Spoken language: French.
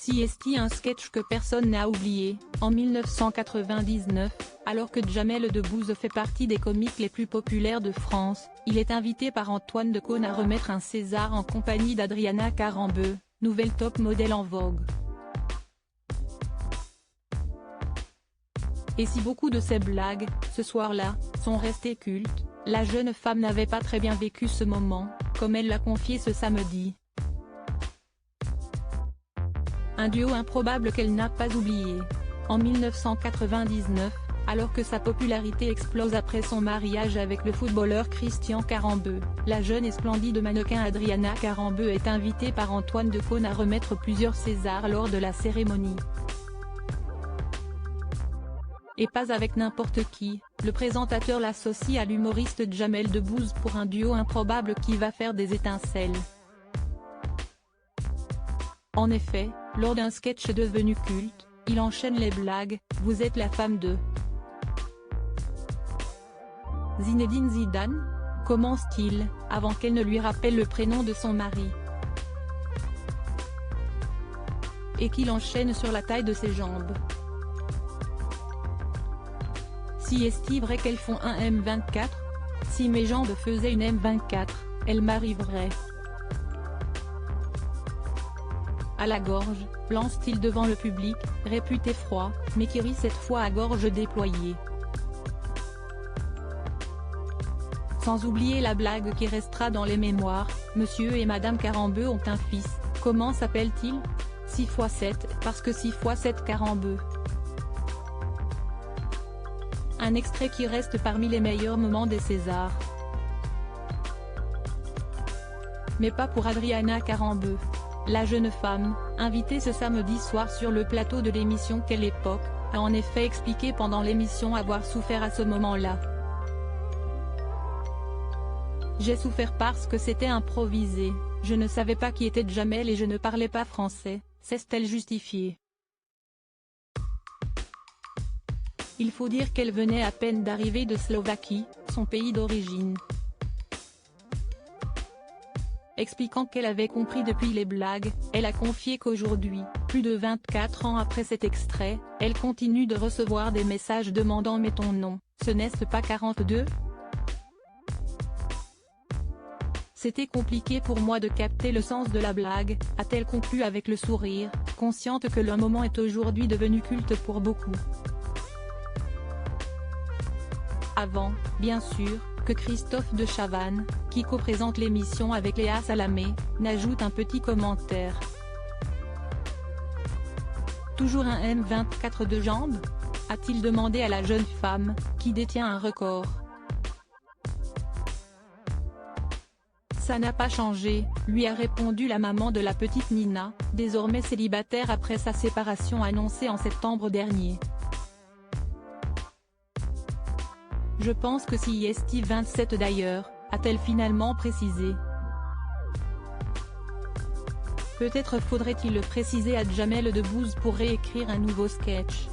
CST, un sketch que personne n'a oublié. En 1999, alors que Jamel Debbouze fait partie des comiques les plus populaires de France, il est invité par Antoine Decaune à remettre un César en compagnie d'Adriana Carambeu, nouvelle top modèle en vogue. Et si beaucoup de ces blagues, ce soir-là, sont restées cultes, la jeune femme n'avait pas très bien vécu ce moment, comme elle l'a confié ce samedi. Un duo improbable qu'elle n'a pas oublié. En 1999, alors que sa popularité explose après son mariage avec le footballeur Christian Carambeu, la jeune et splendide mannequin Adriana Carambeu est invitée par Antoine Decaune à remettre plusieurs Césars lors de la cérémonie. Et pas avec n'importe qui, le présentateur l'associe à l'humoriste Jamel Debbouze pour un duo improbable qui va faire des étincelles. En effet, lors d'un sketch devenu culte, il enchaîne les blagues « Vous êtes la femme de Zinedine Zidane ?» commence-t-il, avant qu'elle ne lui rappelle le prénom de son mari. Et qu'il enchaîne sur la taille de ses jambes. Si est-il vrai qu'elles font un M24 ? Si mes jambes faisaient une M24, elles m'arriveraient à la gorge, lance-t-il devant le public, réputé froid, mais qui rit cette fois à gorge déployée. Sans oublier la blague qui restera dans les mémoires, Monsieur et Madame Carambeu ont un fils, comment s'appelle-t-il ? 6x7, parce que 6x7 Carambeu. Un extrait qui reste parmi les meilleurs moments des Césars. Mais pas pour Adriana Carambeu. La jeune femme, invitée ce samedi soir sur le plateau de l'émission Quelle époque, a en effet expliqué pendant l'émission avoir souffert à ce moment-là. J'ai souffert parce que c'était improvisé, je ne savais pas qui était Jamel et je ne parlais pas français, s'est-elle justifiée. Il faut dire qu'elle venait à peine d'arriver de Slovaquie, son pays d'origine. Expliquant qu'elle avait compris depuis les blagues, elle a confié qu'aujourd'hui, plus de 24 ans après cet extrait, elle continue de recevoir des messages demandant « Mais ton nom, ce n'est pas 42 ?» C'était compliqué pour moi de capter le sens de la blague, a-t-elle conclu avec le sourire, consciente que le moment est aujourd'hui devenu culte pour beaucoup. Avant, bien sûr, que Christophe de Chavannes, qui co-présente l'émission avec Léa Salamé, n'ajoute un petit commentaire. Toujours un M24 de jambes ? A-t-il demandé à la jeune femme, qui détient un record. Ça n'a pas changé, lui a répondu la maman de la petite Nina, désormais célibataire après sa séparation annoncée en septembre dernier. Je pense que si est 27 d'ailleurs, a-t-elle finalement précisé. Peut-être faudrait-il le préciser à Jamel Debbouze pour réécrire un nouveau sketch.